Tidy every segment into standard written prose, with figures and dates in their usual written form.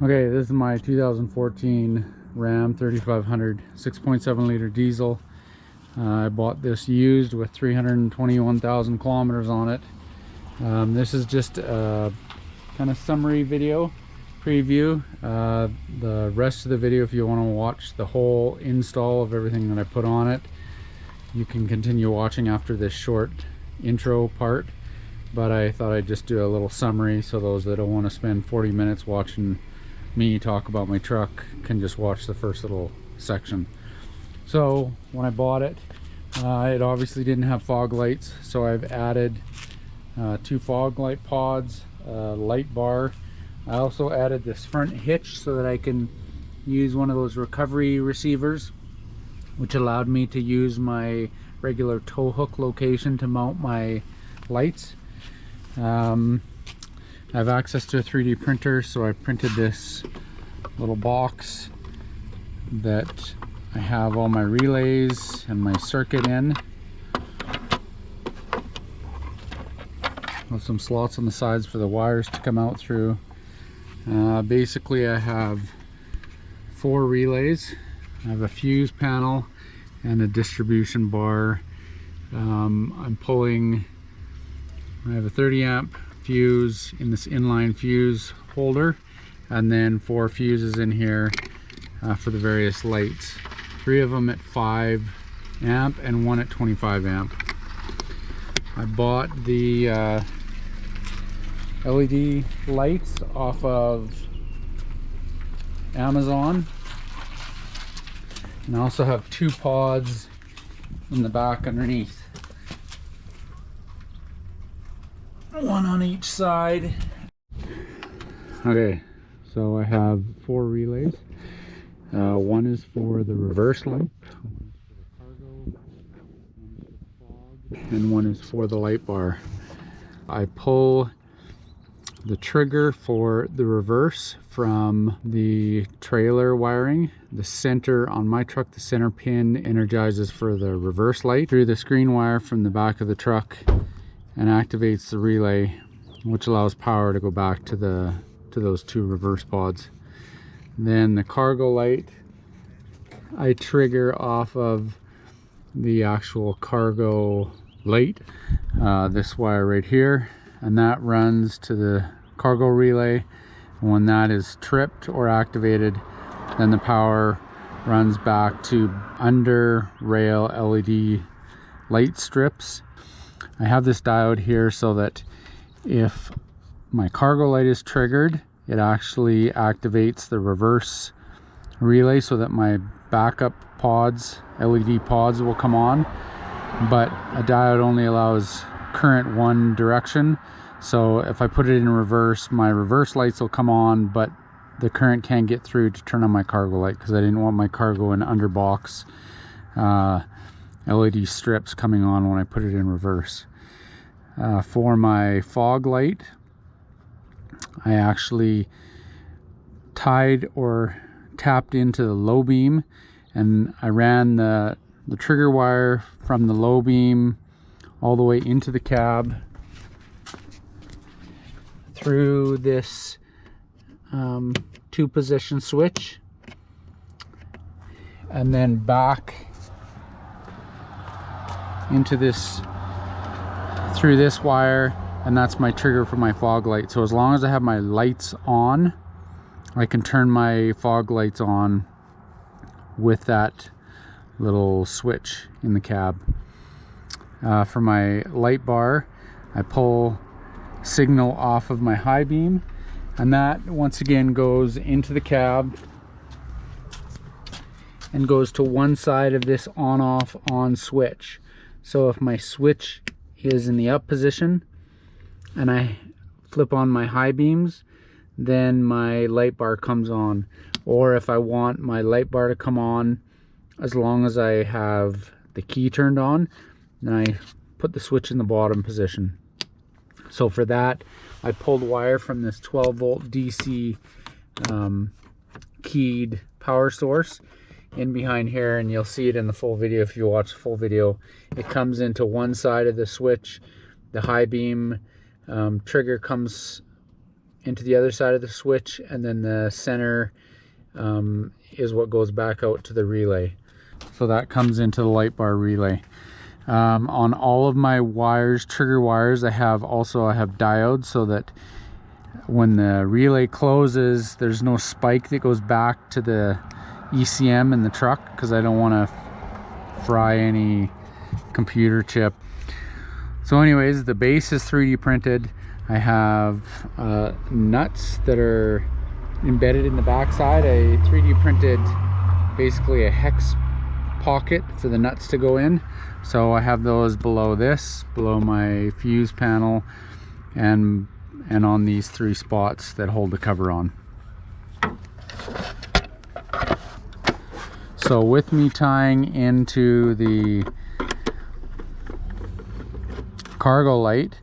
Okay, this is my 2014 Ram 3500 6.7 liter diesel. I bought this used with 321,000 kilometers on it. This is just a kind of summary video preview. The rest of the video, if you want to watch the whole install of everything that I put on it, you can continue watching after this short intro part. But I thought I'd just do a little summary so those that don't want to spend 40 minutes watching me talk about my truck can just watch the first little section. So when I bought it, it obviously didn't have fog lights, so I've added 2 fog light pods, light bar. I also added this front hitch so that I can use one of those recovery receivers, which allowed me to use my regular tow hook location to mount my lights. I have access to a 3D printer, so I printed this little box that I have all my relays and my circuit in, with some slots on the sides for the wires to come out through. Basically I have 4 relays. I have a fuse panel and a distribution bar. I'm pulling, I have a 30 amp fuse in this inline fuse holder, and then 4 fuses in here for the various lights. 3 of them at 5 amp and 1 at 25 amp. I bought the LED lights off of Amazon, and I also have 2 pods in the back underneath. 1 on each side. Okay, so I have 4 relays. 1 is for the reverse light, 1 is for the cargo, 1 is for the fog, and 1 is for the light bar. I pull the trigger for the reverse from the trailer wiring. The center on my truck, the center pin energizes for the reverse light through the screen wire from the back of the truck, and activates the relay, which allows power to go back to those 2 reverse pods. Then the cargo light I trigger off of the actual cargo light, this wire right here, and that runs to the cargo relay. And when that is tripped or activated, then the power runs back to under rail LED light strips. I have this diode here so that if my cargo light is triggered, it actually activates the reverse relay so that my backup pods, LED pods, will come on. But a diode only allows current one direction, so if I put it in reverse, my reverse lights will come on, but the current can't get through to turn on my cargo light, because I didn't want my cargo in underbox LED strips coming on when I put it in reverse. For my fog light, I actually tied or tapped into the low beam, and I ran the trigger wire from the low beam all the way into the cab through this 2-position switch, and then back into this through this wire, and that's my trigger for my fog light. So as long as I have my lights on, I can turn my fog lights on with that little switch in the cab. For my light bar, I pull signal off of my high beam, and that once again goes into the cab and goes to one side of this on-off on switch. So if my switch is in the up position and I flip on my high beams, then my light bar comes on. Or if I want my light bar to come on as long as I have the key turned on, then I put the switch in the bottom position. So for that, I pulled wire from this 12-volt DC keyed power source in behind here, and you'll see it in the full video if you watch the full video. It comes into one side of the switch. The high beam trigger comes into the other side of the switch, and then the center is what goes back out to the relay. So that comes into the light bar relay. On all of my wires, trigger wires, I have diodes, so that when the relay closes, there's no spike that goes back to the ECM in the truck, because I don't want to fry any computer chip. So anyways, the base is 3D printed. I have nuts that are embedded in the backside. I 3D printed basically a hex pocket for the nuts to go in. So I have those below my fuse panel, and on these 3 spots that hold the cover on. So with me tying into the cargo light,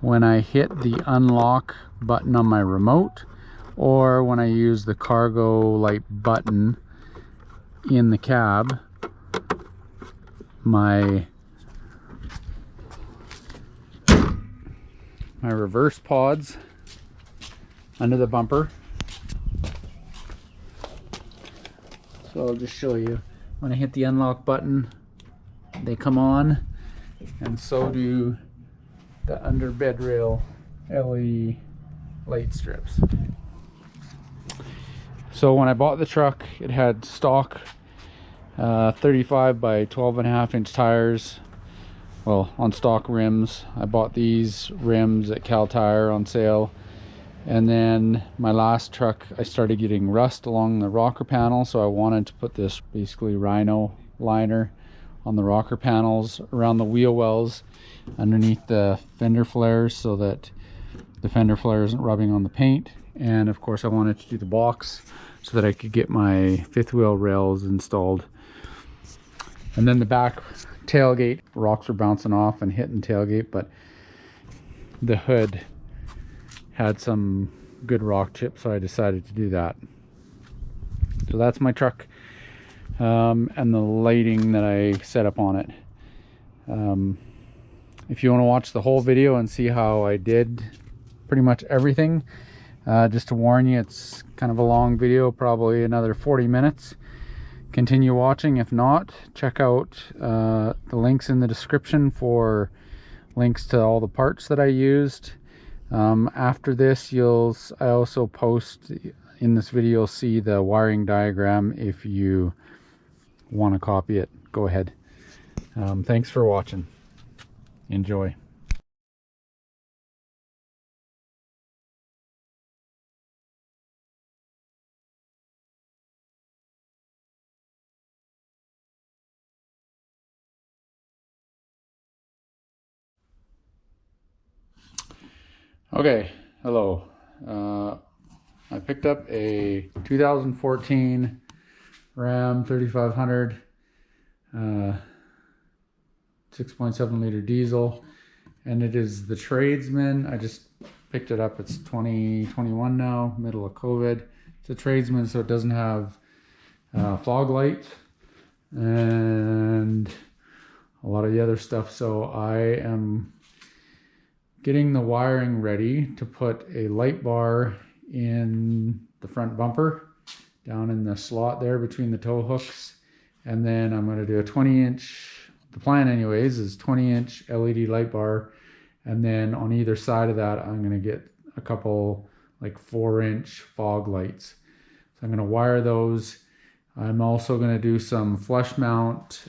when I hit the unlock button on my remote, or when I use the cargo light button in the cab, my reverse pods under the bumper. So I'll just show you. When I hit the unlock button, they come on, and so do the under bed rail LED light strips. So when I bought the truck, it had stock 35 by 12.5 inch tires, well, on stock rims. I bought these rims at Cal Tire on sale, and then my last truck, I started getting rust along the rocker panel, so I wanted to put this basically Rhino liner on the rocker panels around the wheel wells underneath the fender flares, so that the fender flare isn't rubbing on the paint. And of course I wanted to do the box so that I could get my 5th wheel rails installed. And then the back tailgate, rocks were bouncing off and hitting tailgate, but the hood had some good rock chips, so I decided to do that. So that's my truck, and the lighting that I set up on it. If you want to watch the whole video and see how I did pretty much everything, just to warn you, it's kind of a long video, probably another 40 minutes. Continue watching. If not, check out the links in the description for links to all the parts that I used. After this, I also post in this video, you'll see the wiring diagram. If you want to copy it, go ahead. Thanks for watching. Enjoy. Okay, hello. I picked up a 2014 Ram 3500 6.7 liter diesel, and it is the Tradesman. I just picked it up. It's 2021 now, middle of COVID. It's a Tradesman, so it doesn't have fog light and a lot of the other stuff. So I am getting the wiring ready to put a light bar in the front bumper, down in the slot there between the tow hooks. And then I'm going to do a 20-inch, the plan anyways, is 20-inch LED light bar. And then on either side of that, I'm going to get a couple like 4-inch fog lights. So I'm going to wire those. I'm also going to do some flush mount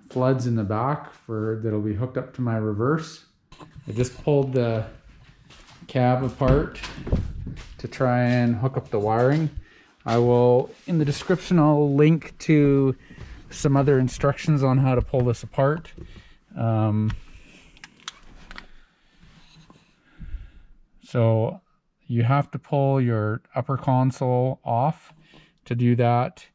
floods in the back that'll be hooked up to my reverse. I just pulled the cab apart to try and hook up the wiring. In the description, I'll link to some other instructions on how to pull this apart. So you have to pull your upper console off. To do that,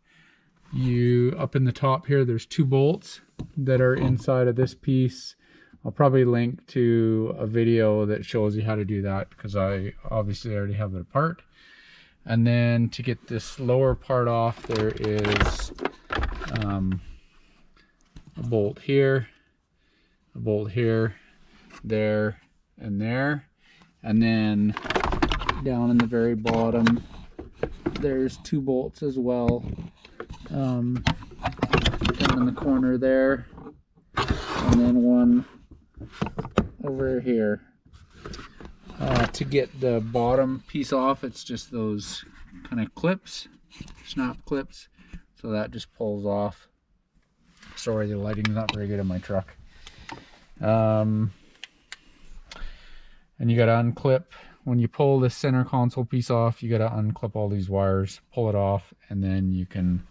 up in the top here, there's 2 bolts that are inside of this piece. I'll probably link to a video that shows you how to do that, because I obviously already have it apart. And then to get this lower part off, there is a bolt here, there, and there. And then down in the very bottom. There's 2 bolts as well, down in the corner there, and then one over here. To get the bottom piece off, it's just those kind of clips, snap clips, so that just pulls off. Sorry, the lighting's not very good in my truck. And you got to unclip. When you pull the center console piece off, you got to unclip all these wires, pull it off, and then you can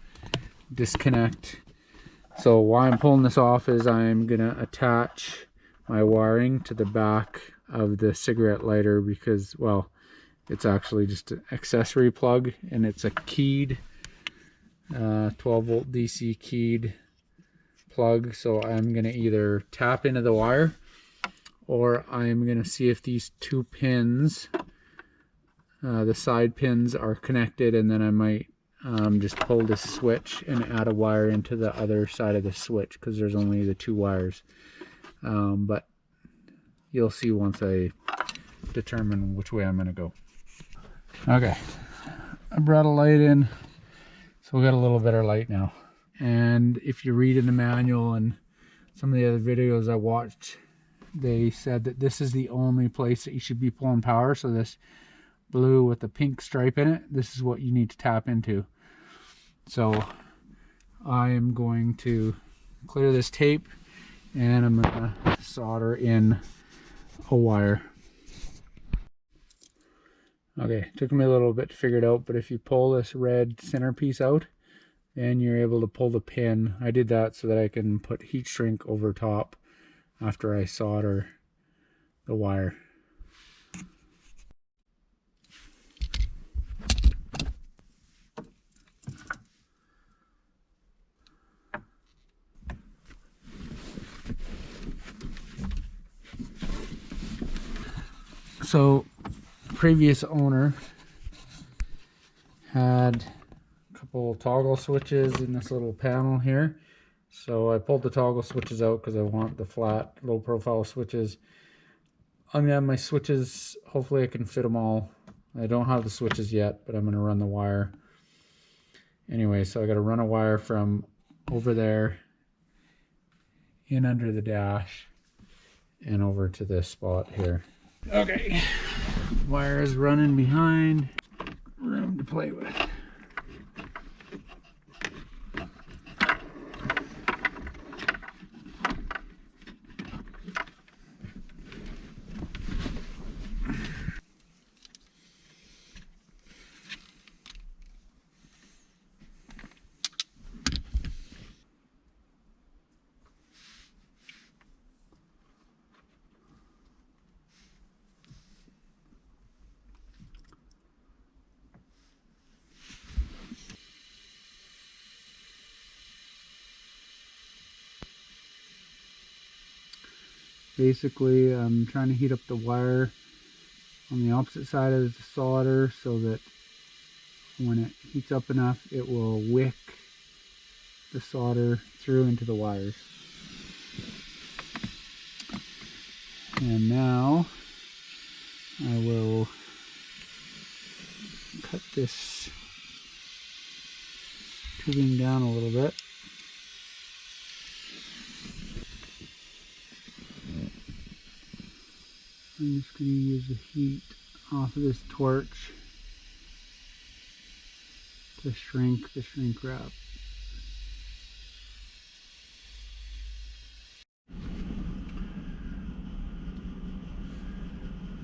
disconnect. So why I'm pulling this off is I'm gonna attach my wiring to the back of the cigarette lighter, because, well, it's actually just an accessory plug, and it's a keyed 12 volt DC keyed plug. So I'm gonna either tap into the wire, or I'm gonna see if these 2 pins, the side pins, are connected, and then I might just pull this switch and add a wire into the other side of the switch, because there's only the 2 wires. But you'll see once I determine which way I'm going to go. Okay, I brought a light in, so we got a little better light now. And if you read in the manual and some of the other videos I watched, they said that this is the only place that you should be pulling power. So this blue with the pink stripe in it, this is what you need to tap into. So I am going to clear this tape, and I'm going to solder in a wire. Okay, took me a little bit to figure it out, but if you pull this red centerpiece out, then you're able to pull the pin. I did that so that I can put heat shrink over top after I solder the wire. So previous owner had a couple toggle switches in this little panel here. So I pulled the toggle switches out because I want the flat low profile switches. I'm gonna have my switches, hopefully I can fit them all. I don't have the switches yet, but I'm gonna run the wire. Anyway, so I gotta run a wire from over there in under the dash and over to this spot here. Okay, wire is running behind, room to play with. Basically, I'm trying to heat up the wire on the opposite side of the solder so that when it heats up enough, it will wick the solder through into the wires. And now I will cut this tubing down a little bit. I'm just going to use the heat off of this torch to shrink the shrink wrap.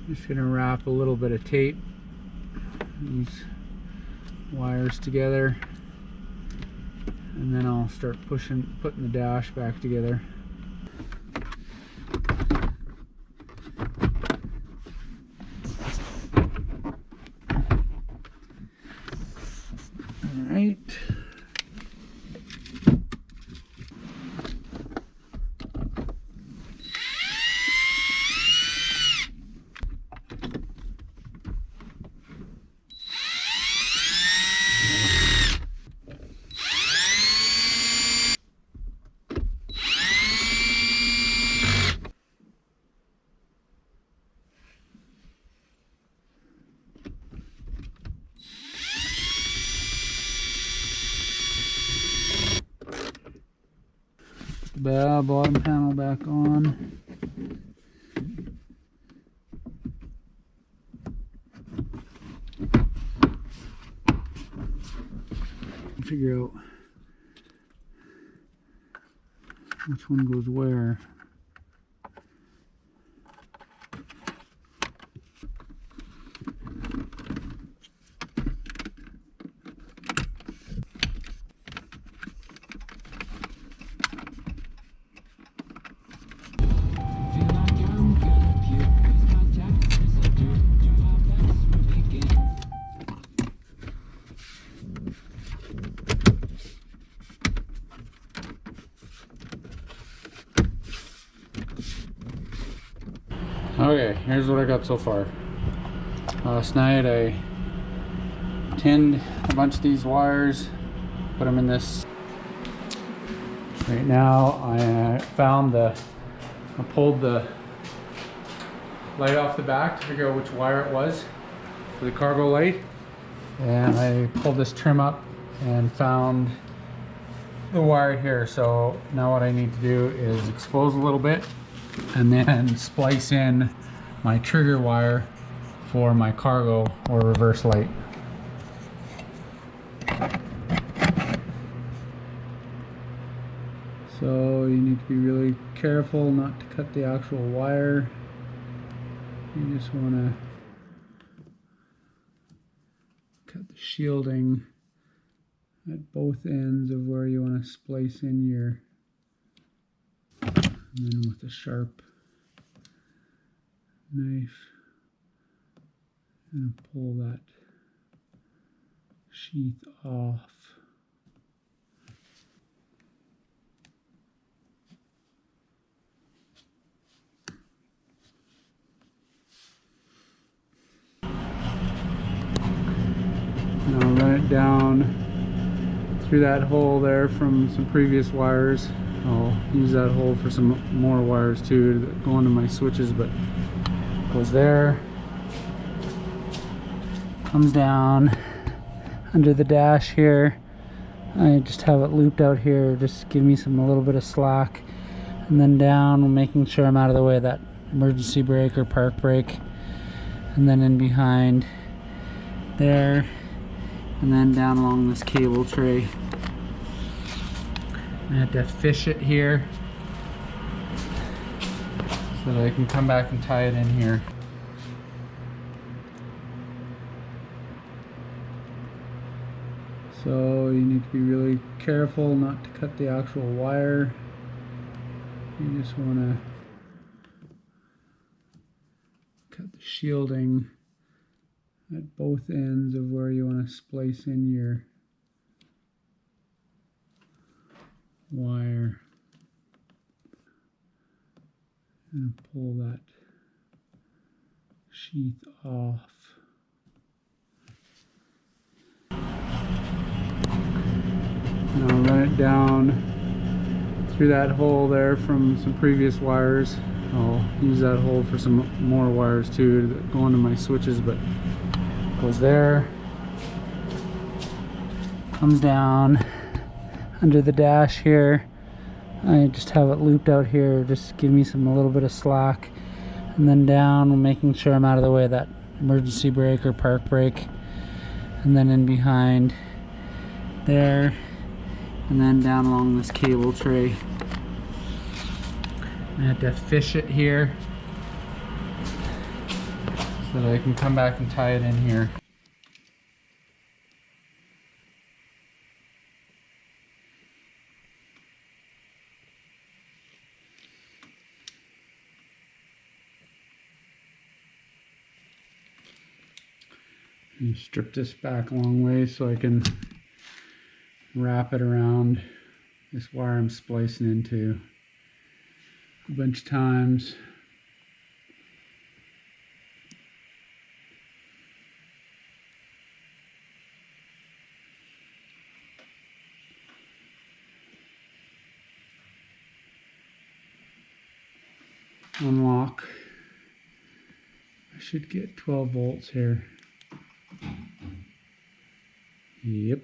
Just going to wrap a little bit of tape, these wires together, and then I'll start putting the dash back together. Alright. the bottom panel back on. Figure out which one goes where. Okay, here's what I got so far. Last night I tinned a bunch of these wires, put them in this. Right now I pulled the light off the back to figure out which wire it was for the cargo light. And I pulled this trim up and found the wire here. So now what I need to do is expose a little bit and then splice in my trigger wire for my cargo or reverse light. So you need to be really careful not to cut the actual wire. You just want to cut the shielding at both ends of where you want to splice in your, and then with a sharp knife and pull that sheath off. And I'll run it down through that hole there from some previous wires. I'll use that hole for some more wires too that go into my switches, but goes there, comes down under the dash here. I just have it looped out here, just give me a little bit of slack, and then down, making sure I'm out of the way of that emergency brake or park brake, and then in behind there, and then down along this cable tray. I have to fish it here so that I can come back and tie it in here. So you need to be really careful not to cut the actual wire. You just want to cut the shielding at both ends of where you want to splice in your wire and pull that sheath off. And I'll run it down through that hole there from some previous wires. I'll use that hole for some more wires too that go into my switches, but goes there, comes down under the dash here. I just have it looped out here, just give me a little bit of slack, and then down, making sure I'm out of the way of that emergency brake or park brake, and then in behind there, and then down along this cable tray. I have to fish it here so that I can come back and tie it in here. And strip this back a long way so I can wrap it around this wire I'm splicing into a bunch of times. Unlock. I should get 12 volts here. Yep.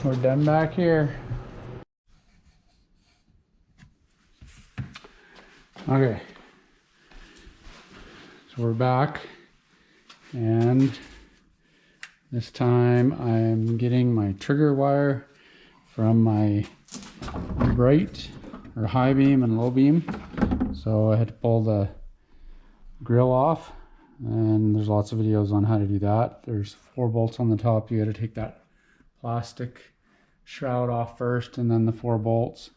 we're done back here. Okay, so we're back, and this time I'm getting my trigger wire from my bright or high beam and low beam. So I had to pull the grill off, and there's lots of videos on how to do that. There's 4 bolts on the top. You got to take that plastic shroud off first, and then the 4 bolts,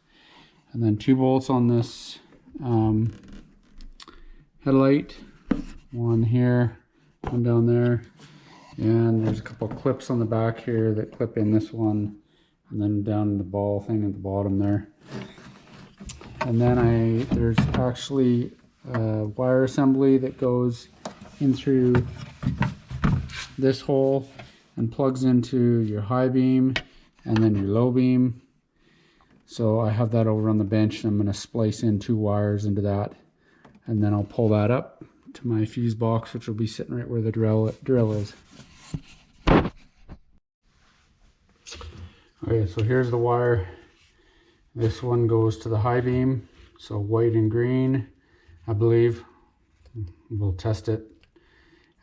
and then 2 bolts on this headlight, one here, one down there, and there's a couple clips on the back here that clip in this one, and then down the ball thing at the bottom there. And then there's actually a wire assembly that goes in through this hole and plugs into your high beam and then your low beam. So I have that over on the bench, and I'm going to splice in 2 wires into that, and then I'll pull that up to my fuse box, which will be sitting right where the drill is. Okay, so here's the wire. This one goes to the high beam, so white and green, I believe. We'll test it.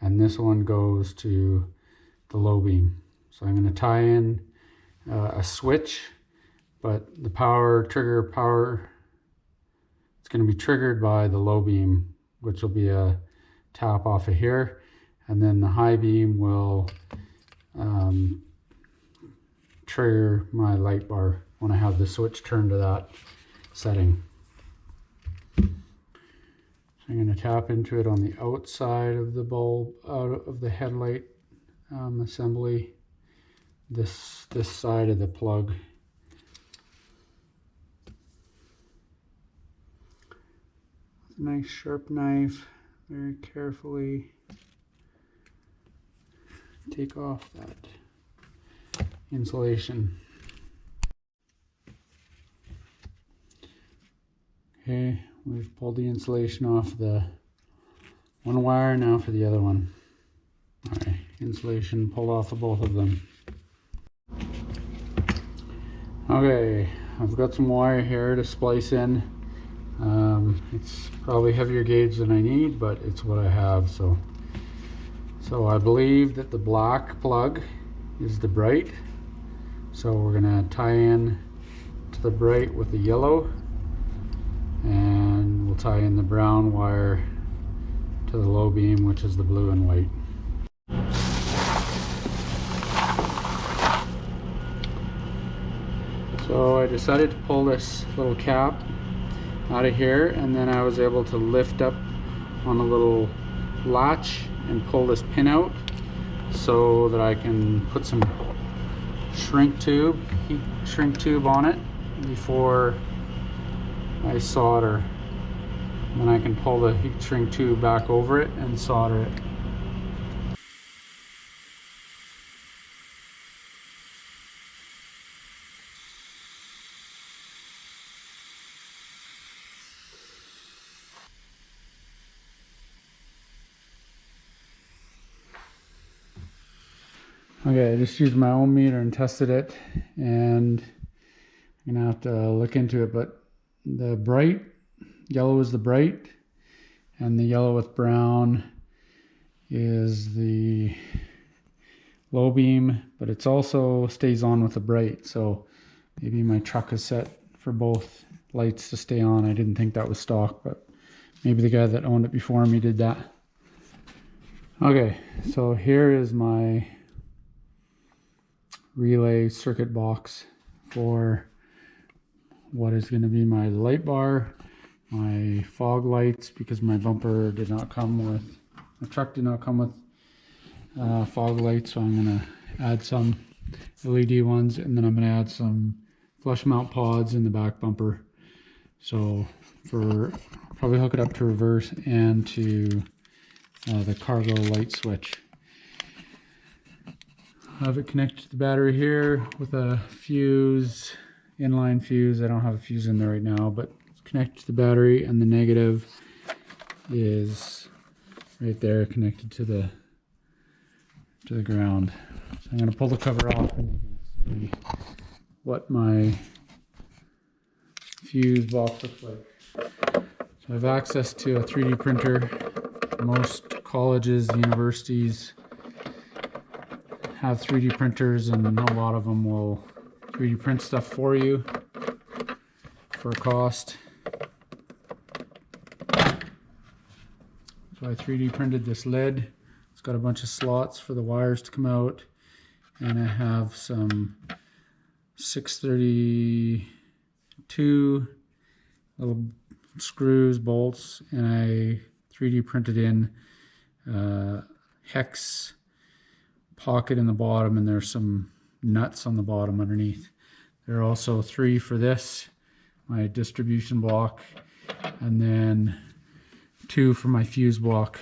And this one goes to the low beam. So I'm going to tie in a switch, but the trigger power, it's going to be triggered by the low beam, which will be a tap off of here, and then the high beam will trigger my light bar when I have the switch turned to that setting. So I'm going to tap into it on the outside of the bulb, out of the headlight assembly, this side of the plug. With a nice sharp knife, very carefully take off that insulation. Okay, we've pulled the insulation off the one wire, now for the other one. Alright, insulation pulled off of both of them. Okay, I've got some wire here to splice in. It's probably heavier gauge than I need, but it's what I have. So I believe that the black plug is the bright. So we're gonna tie in to the bright with the yellow, and we'll tie in the brown wire to the low beam, which is the blue and white. So I decided to pull this little cap out of here, and then I was able to lift up on a little latch and pull this pin out so that I can put some heat shrink tube on it before I solder. And then I can pull the heat shrink tube back over it and solder it. Okay, I just used my own meter and tested it, and I'm gonna have to look into it, but the bright yellow is the bright, and the yellow with brown is the low beam, but it's also stays on with the bright. So maybe my truck is set for both lights to stay on. I didn't think that was stock, but maybe the guy that owned it before me did that. Okay, so here is my relay circuit box for what is going to be my light bar, my fog lights, because my bumper did not come with, my truck did not come with fog lights, so I'm going to add some LED ones, and then I'm going to add some flush mount pods in the back bumper. So probably hook it up to reverse and to the cargo light switch. Have it connected to the battery here with a fuse, inline fuse. I don't have a fuse in there right now, but it's connected to the battery, and the negative is right there connected to the ground. So I'm going to pull the cover off, and you can see what my fuse box looks like. So I have access to a 3D printer. Most colleges, universities have 3D printers, and a lot of them will 3D print stuff for you for a cost. So I 3D printed this lid. It's got a bunch of slots for the wires to come out, and I have some 632 little screws, bolts, and I 3D printed in hex pocket in the bottom, and there's some nuts on the bottom underneath. There are also 3 for this, my distribution block, and then 2 for my fuse block.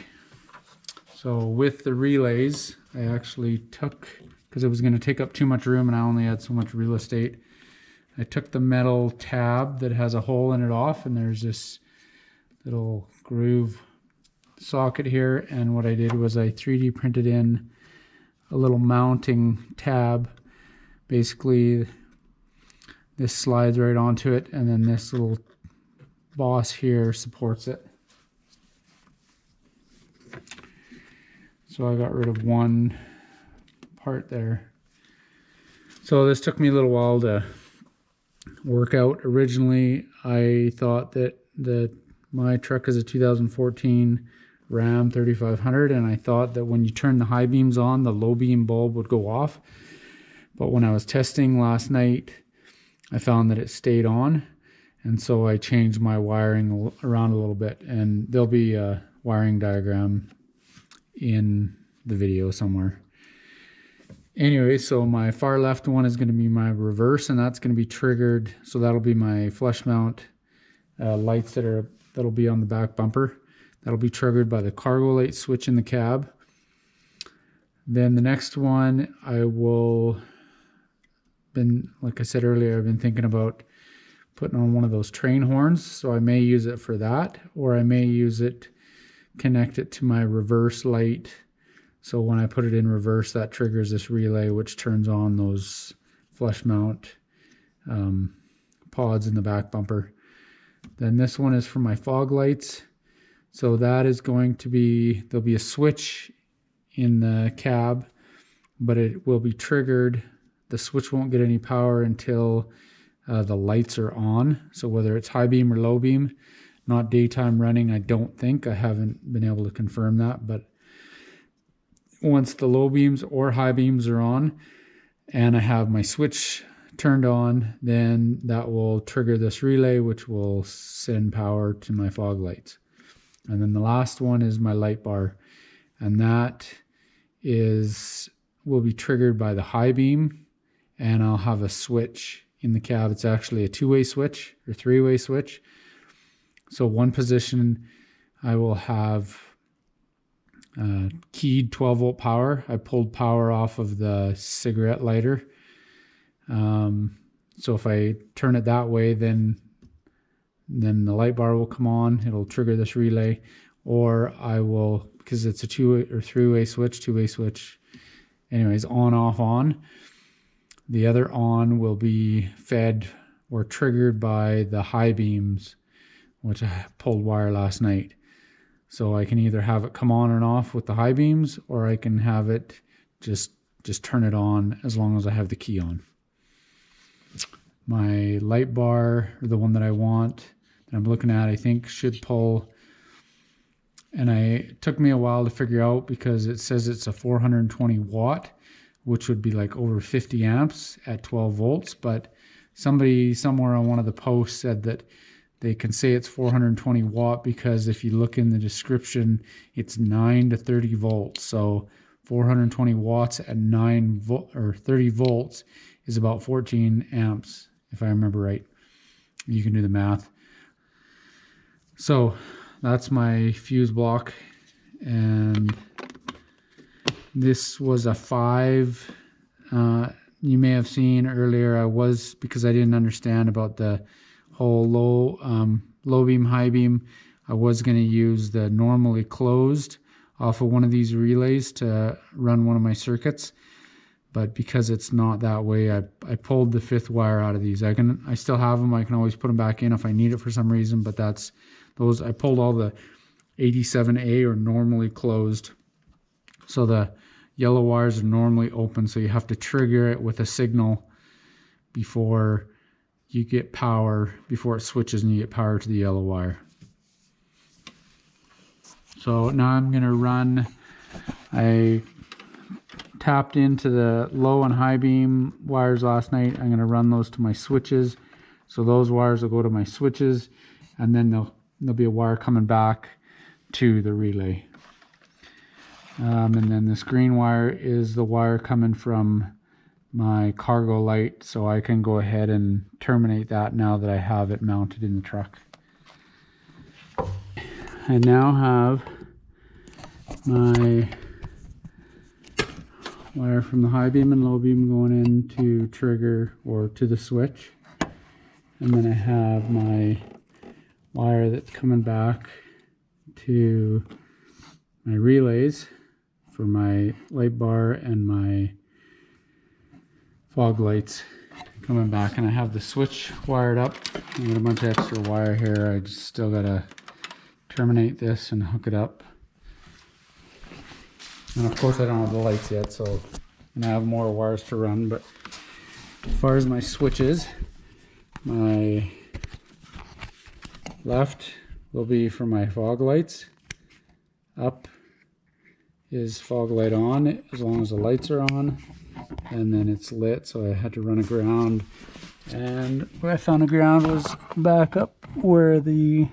So with the relays, I actually took, because it was going to take up too much room and I only had so much real estate, I took the metal tab that has a hole in it off, and there's this little groove socket here, and what I did was I 3D printed in a little mounting tab. Basically this slides right onto it, and then this little boss here supports it. So I got rid of one part there. So this took me a little while to work out. Originally I thought that my truck is a 2014 Ram 3500, and I thought that when you turn the high beams on, the low beam bulb would go off. But when I was testing last night, I found that it stayed on, and so I changed my wiring around a little bit, and there'll be a wiring diagram in the video somewhere. Anyway, so my far left one is going to be my reverse, and that's going to be triggered, so that'll be my flush mount lights that'll be on the back bumper. That'll be triggered by the cargo light switch in the cab. Then the next one, like I said earlier, I've been thinking about putting on one of those train horns, so I may use it for that, or I may use it, connect it to my reverse light, so when I put it in reverse, that triggers this relay which turns on those flush mount pods in the back bumper. Then this one is for my fog lights. So that is going to be, there'll be a switch in the cab, but it will be triggered. The switch won't get any power until the lights are on. So whether it's high beam or low beam, not daytime running, I don't think. I haven't been able to confirm that, but once the low beams or high beams are on and I have my switch turned on, then that will trigger this relay, which will send power to my fog lights. And then the last one is my light bar, and that will be triggered by the high beam, and I'll have a switch in the cab. It's actually a 2-way switch or 3-way switch. So one position I will have keyed 12 volt power. I pulled power off of the cigarette lighter. So if I turn it that way, then the light bar will come on. It'll trigger this relay, or I will, because it's a 2 or 3-way switch, 2-way switch. Anyways, on, off, on. The other on will be fed or triggered by the high beams, which I pulled wire last night. So I can either have it come on and off with the high beams, or I can have it just turn it on as long as I have the key on. My light bar, or the one that I want, that I'm looking at, I think should pull, and it took me a while to figure out because it says it's a 420 watt, which would be like over 50 amps at 12 volts, but somebody somewhere on one of the posts said that they can say it's 420 watt because if you look in the description, it's 9 to 30 volts. So 420 watts at 30 volts is about 14 amps, if I remember right. You can do the math. So that's my fuse block, and this was a 5. You may have seen earlier, because I didn't understand about the whole low beam, high beam, I was going to use the normally closed off of one of these relays to run one of my circuits. but because it's not that way, I pulled the 5th wire out of these. I still have them. I can always put them back in if I need it for some reason, but that's those. I pulled all the 87A are normally closed, so the yellow wires are normally open, so you have to trigger it with a signal before you get power, before it switches and you get power to the yellow wire. So now I'm going to run, I tapped into the low and high beam wires last night. I'm going to run those to my switches. So those wires will go to my switches, and then there'll be a wire coming back to the relay. And then this green wire is the wire coming from my cargo light, so I can go ahead and terminate that now that I have it mounted in the truck. I now have my wire from the high beam and low beam going into trigger or to the switch, and then I have my wire that's coming back to my relays for my light bar and my fog lights coming back, and I have the switch wired up. I got a bunch of extra wire here. I just still gotta terminate this and hook it up. And of course I don't have the lights yet, so I'm gonna have more wires to run. But as far as my switches, my left will be for my fog lights. Up is fog light on, as long as the lights are on, and then it's lit, so I had to run a ground. And where I found a ground was back up where the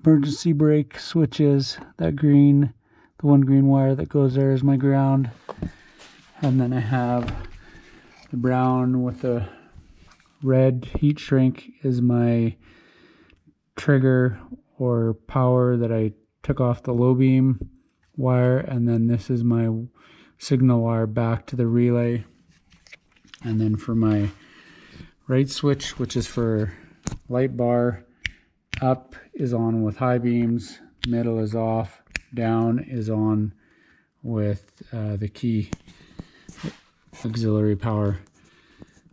emergency brake switch is. That green, the one green wire that goes there is my ground. And then I have the brown with the red heat shrink is my trigger or power that I took off the low beam wire, and then this is my signal wire back to the relay. And then for my right switch, which is for light bar, up is on with high beams, middle is off, down is on with the key auxiliary power.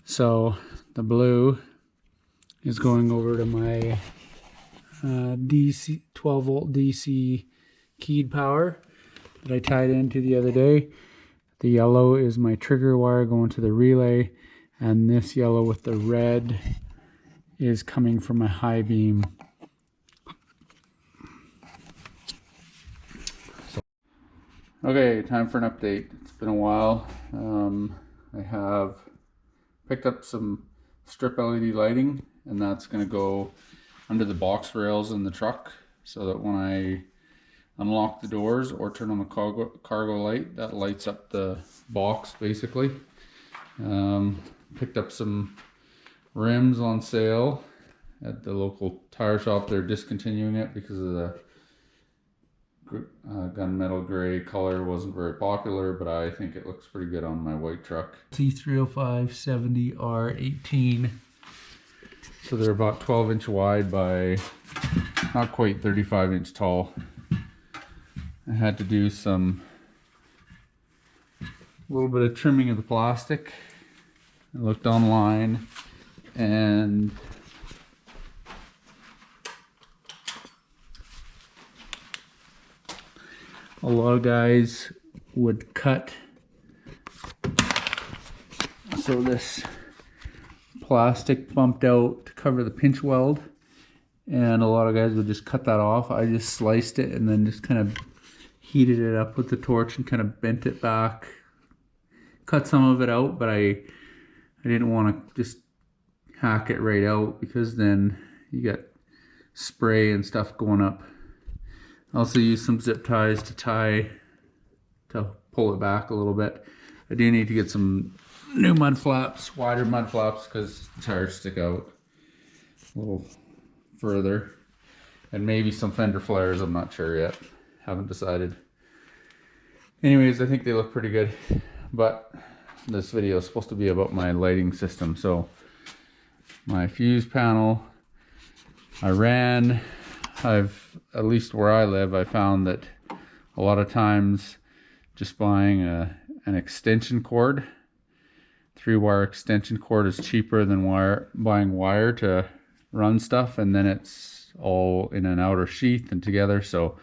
So the blue is going over to my DC 12 volt DC keyed power that I tied into the other day. The yellow is my trigger wire going to the relay, and this yellow with the red is coming from my high beam. Okay, time for an update. It's been a while. I have picked up some strip LED lighting, and that's going to go under the box rails in the truck, so that when I unlock the doors or turn on the cargo light, that lights up the box basically. Picked up some rims on sale at the local tire shop. They're discontinuing it because of the gunmetal gray color wasn't very popular, but I think it looks pretty good on my white truck. C305 70R18. So they're about 12-inch wide by not quite 35-inch tall. I had to do a little bit of trimming of the plastic. I looked online, and a lot of guys would cut so this plastic bumped out to cover the pinch weld, and a lot of guys would just cut that off. I just sliced it and then just kind of heated it up with the torch and kind of bent it back, cut some of it out, but I didn't want to just hack it right out because then you got spray and stuff going up. I also used some zip ties to pull it back a little bit. I do need to get some new mud flaps, wider mud flaps, because the tires stick out a little further, and maybe some fender flares. I'm not sure yet, haven't decided. Anyways, I think they look pretty good, but this video is supposed to be about my lighting system. So my fuse panel, at least where I live, I found that a lot of times just buying an extension cord 3-wire extension cord is cheaper than buying wire to run stuff, and then it's all in an outer sheath and together. So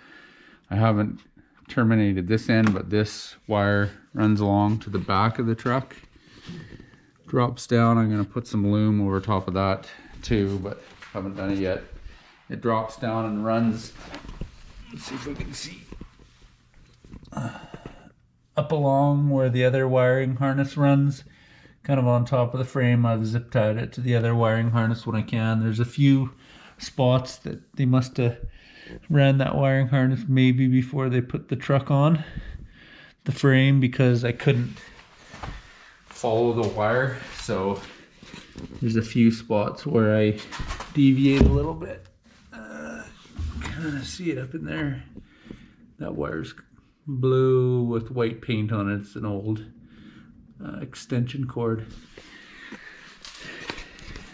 I haven't terminated this end, but this wire runs along to the back of the truck, drops down. I'm going to put some loom over top of that too, but haven't done it yet. It drops down and runs, let's see if we can see, up along where the other wiring harness runs, kind of on top of the frame. I've zip tied it to the other wiring harness when I can. There's a few spots that they must have ran that wiring harness maybe before they put the truck on the frame, because I couldn't follow the wire. So there's a few spots where I deviate a little bit. Kind of see it up in there. That wire's blue with white paint on it. It's an old extension cord.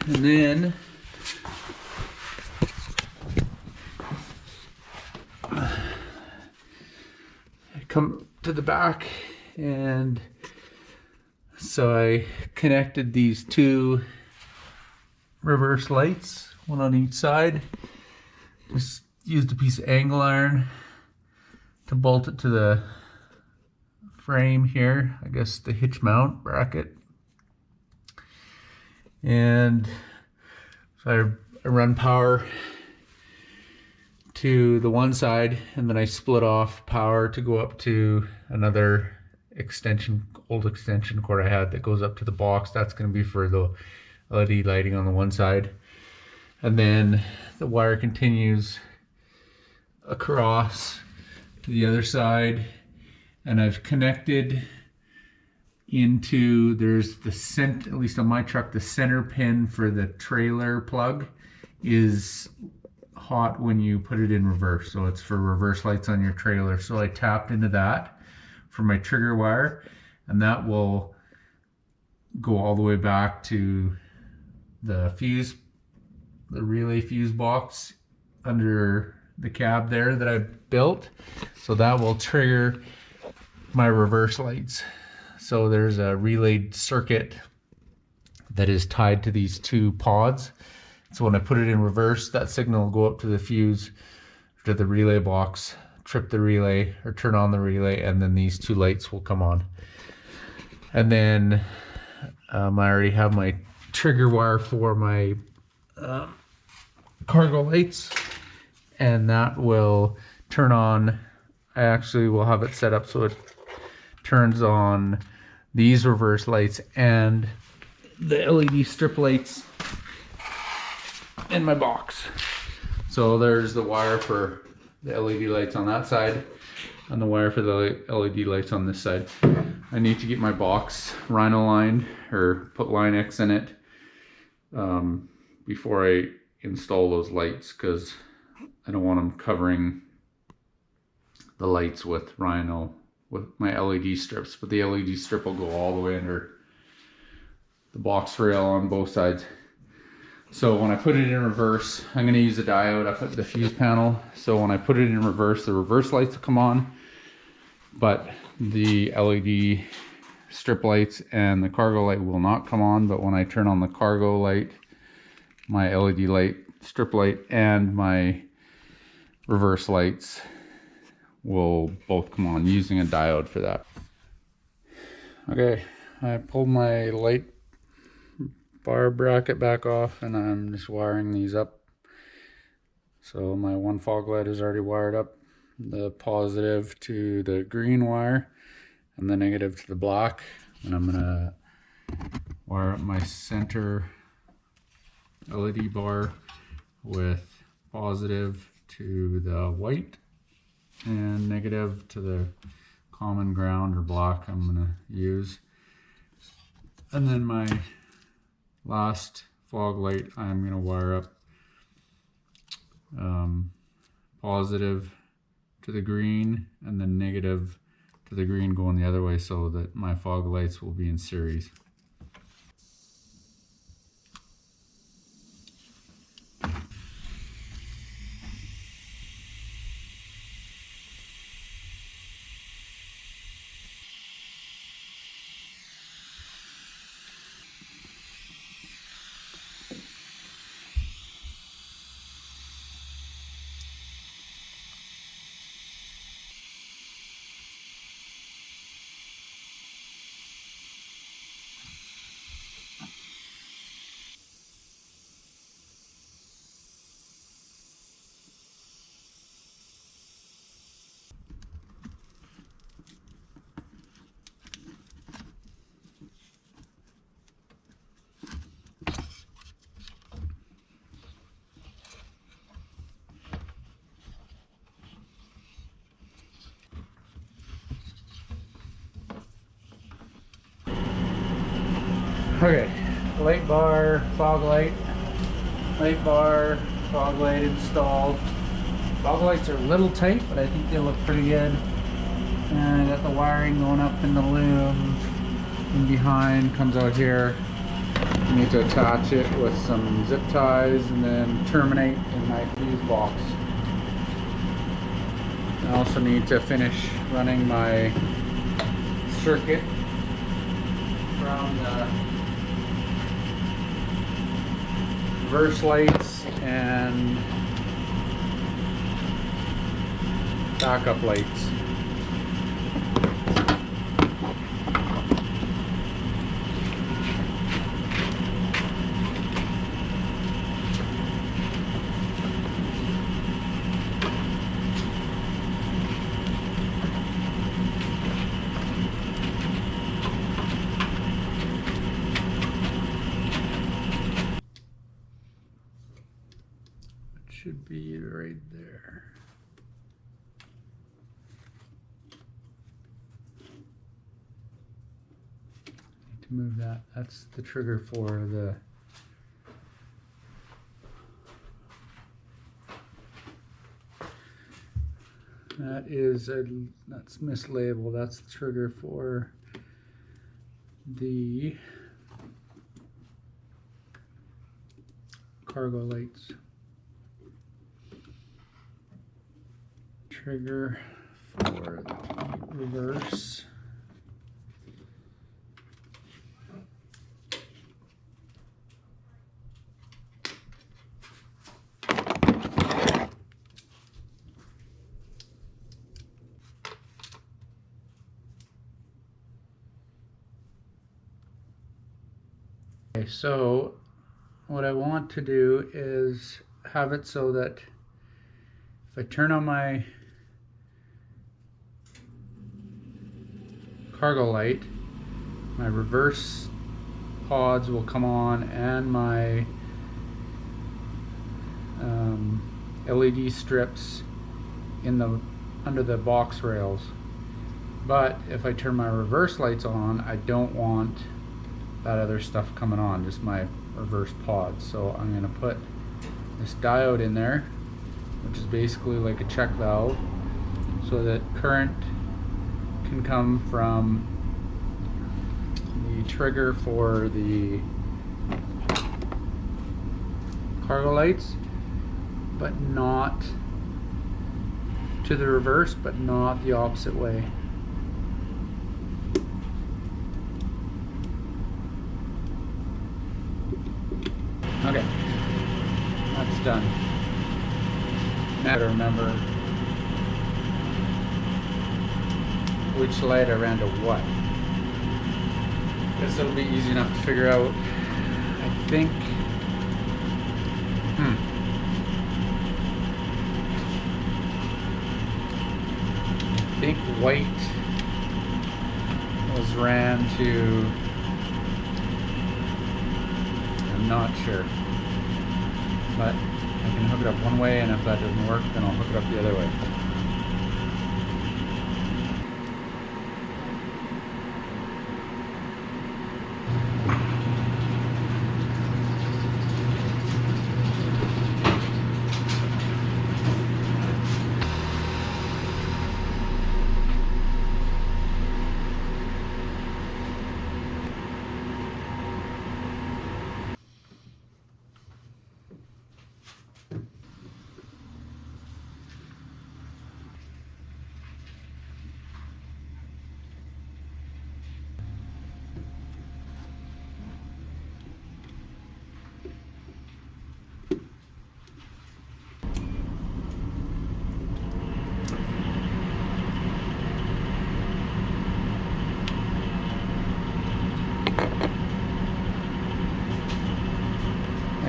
And then I come to the back, and so I connected these 2 reverse lights, one on each side. Just used a piece of angle iron to bolt it to the frame here, I guess the hitch mount bracket. And so I run power to the one side, and then I split off power to go up to another old extension cord I had that goes up to the box. That's going to be for the LED lighting on the one side. And then the wire continues across to the other side, and I've connected into, there's the at least on my truck, the center pin for the trailer plug is hot when you put it in reverse, so it's for reverse lights on your trailer. So I tapped into that for my trigger wire, and that will go all the way back to the relay fuse box under the cab there that I built. So that will trigger my reverse lights. So there's a relayed circuit that is tied to these 2 pods. So when I put it in reverse, that signal will go up to the fuse, to the relay box, trip the relay or turn on the relay, and then these 2 lights will come on. And then I already have my trigger wire for my cargo lights, and that will turn on. I actually will have it set up so it turns on these reverse lights and the LED strip lights in my box. So there's the wire for the LED lights on that side and the wire for the LED lights on this side. I need to get my box rhino lined or put line X in it before I install those lights, because I don't want them covering the lights with rhino with my LED strips, but the LED strip will go all the way under the box rail on both sides. So when I put it in reverse, I'm going to use a diode up at the fuse panel. So when I put it in reverse, the reverse lights will come on, but the LED strip lights and the cargo light will not come on. But when I turn on the cargo light, my LED light, strip light, and my reverse lights will both come on, using a diode for that. Okay, I pulled my light bar bracket back off, and I'm just wiring these up. So my one fog light is already wired up, the positive to the green wire and the negative to the black, and I'm gonna wire up my center LED bar with positive to the white and negative to the common ground or block I'm gonna use. And then my last fog light I'm gonna wire up positive to the green and then negative to the green going the other way, so that my fog lights will be in series. Okay, light bar, fog light. Light bar, fog light installed. Fog lights are a little tight, but I think they look pretty good. And I got the wiring going up in the loom. And behind comes out here. You need to attach it with some zip ties and then terminate in my fuse box. I also need to finish running my circuit from the reverse lights and backup lights. Should be right there. Need to move that. That's the trigger for the that's mislabeled. That's the trigger for the cargo lights. Trigger for the reverse. Okay, so what I want to do is have it so that if I turn on my cargo light, my reverse pods will come on and my LED strips in the under the box rails. But if I turn my reverse lights on, I don't want that other stuff coming on, just my reverse pods. So I'm going to put this diode in there, which is basically like a check valve, so that current can come from the trigger for the cargo lights, but not to the reverse, but not the opposite way. Okay, that's done. Now to remember which light I ran to what. Guess it'll be easy enough to figure out. I think white was ran to, I'm not sure, but I can hook it up one way, and if that doesn't work, then I'll hook it up the other way.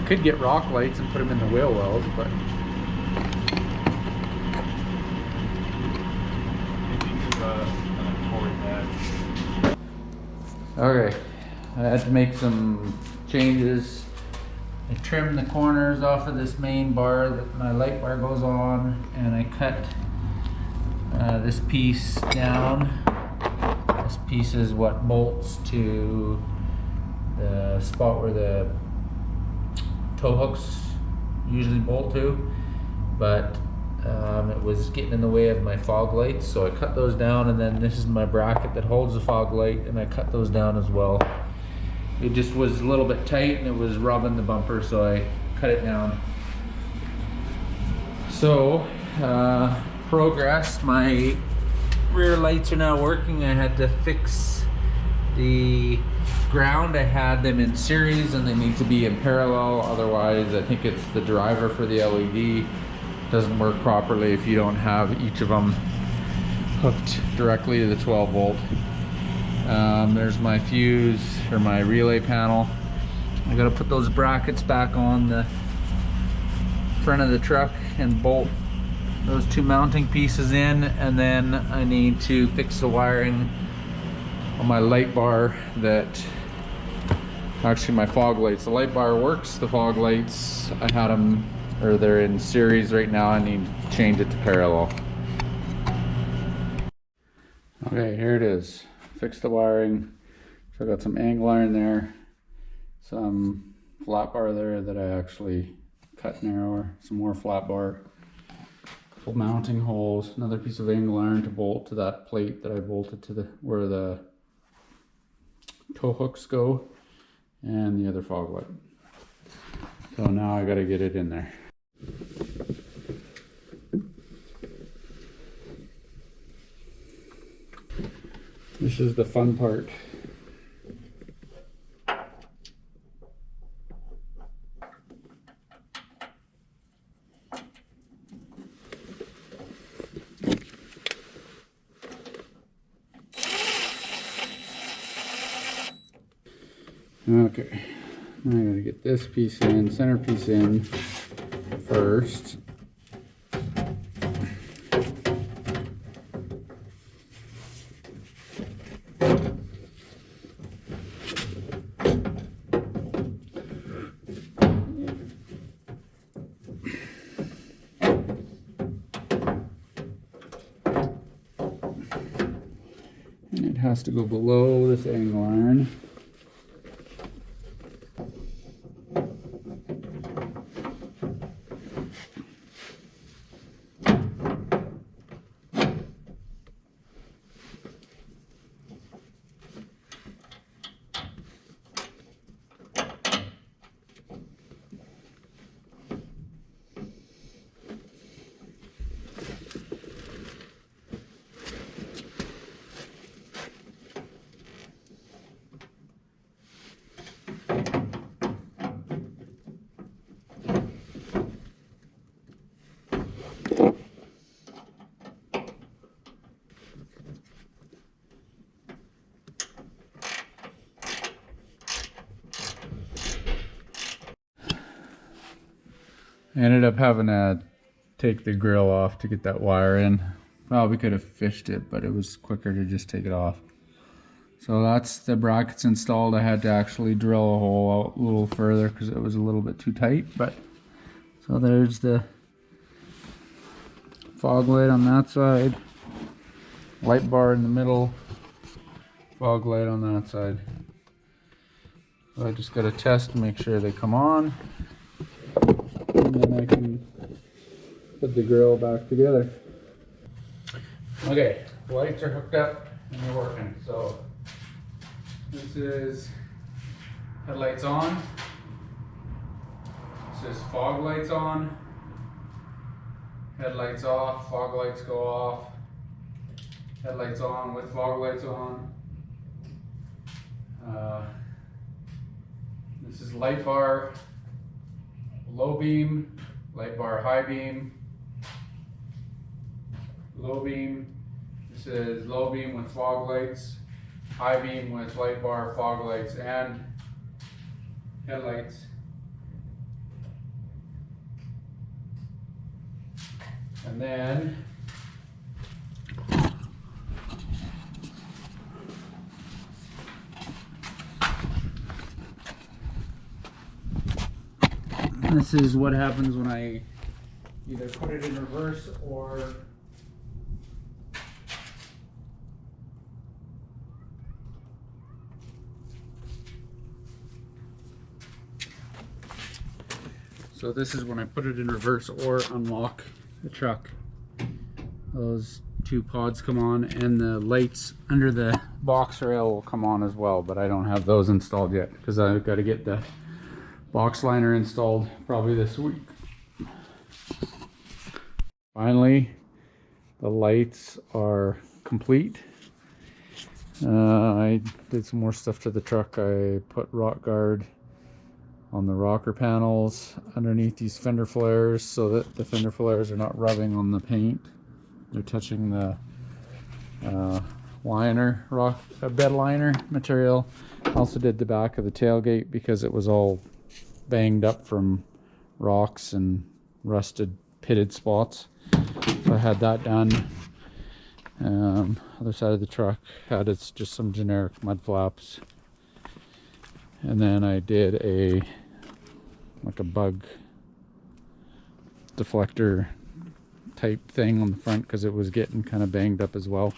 Could get rock lights and put them in the wheel wells, but okay, I had to make some changes. I trimmed the corners off of this main bar that my light bar goes on, and I cut this piece down. This piece is what bolts to the spot where the tow hooks usually bolt to, but it was getting in the way of my fog lights, so I cut those down, and then this is my bracket that holds the fog light, and I cut those down as well. It just was a little bit tight and it was rubbing the bumper, so I cut it down. So progress, my rear lights are now working. I had to fix the ground. I had them in series and they need to be in parallel, otherwise I think it's the driver for the LED doesn't work properly if you don't have each of them hooked directly to the 12 volt. There's my fuse or my relay panel. I gotta put those brackets back on the front of the truck and bolt those two mounting pieces in, and then I need to fix the wiring on my light bar that, actually my fog lights. The light bar works, the fog lights, I had them, or they're in series right now. I need to change it to parallel. Okay, here it is. Fix the wiring. So I got some angle iron there, some flat bar there that I actually cut narrower, some more flat bar, couple mounting holes, another piece of angle iron to bolt to that plate that I bolted to the where the tow hooks go, and the other fog light. So now I got to get it in there. This is the fun part. Okay, now I gotta get this piece in, center piece in first. And it has to go below this angle iron. I ended up having to take the grill off to get that wire in. Probably could have fished it, but it was quicker to just take it off. So that's the brackets installed. I had to actually drill a hole out a little further because it was a little bit too tight. But so there's the fog light on that side, light bar in the middle, fog light on that side. So I just got to test to make sure they come on, and then I can put the grill back together. Okay, the lights are hooked up and they're working. So this is headlights on. This is fog lights on. Headlights off, fog lights go off. Headlights on with fog lights on. This is light bar, low beam, light bar, high beam, low beam. This is low beam with fog lights, high beam with light bar, fog lights, and headlights. And then this is what happens when I either put it in reverse or So this is when I put it in reverse or unlock the truck. Those two pods come on, and the lights under the box rail will come on as well, but I don't have those installed yet because I've got to get the box liner installed probably this week. Finally, the lights are complete. I did some more stuff to the truck. I put rock guard on the rocker panels underneath these fender flares so that the fender flares are not rubbing on the paint. They're touching the liner, bed liner material. Also did the back of the tailgate because it was all banged up from rocks and rusted pitted spots. So I had that done. Other side of the truck had just some generic mud flaps. And then I did a bug deflector type thing on the front because it was getting kind of banged up as well.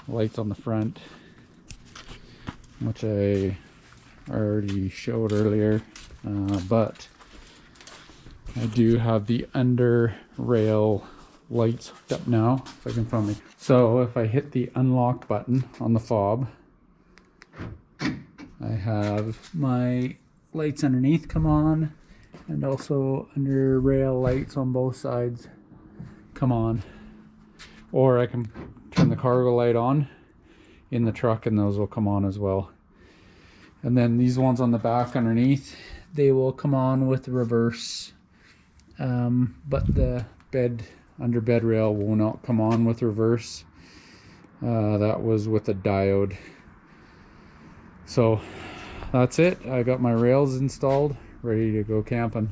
Lights on the front, which I already showed earlier, but I do have the under rail lights hooked up now, if I can find me. So if I hit the unlock button on the fob, I have my lights underneath come on, and also under rail lights on both sides come on. Or I can turn the cargo light on in the truck and those will come on as well. And then these ones on the back underneath, they will come on with the reverse, but the under bed rail will not come on with reverse. That was with a diode. So that's it. I got my rails installed, ready to go camping.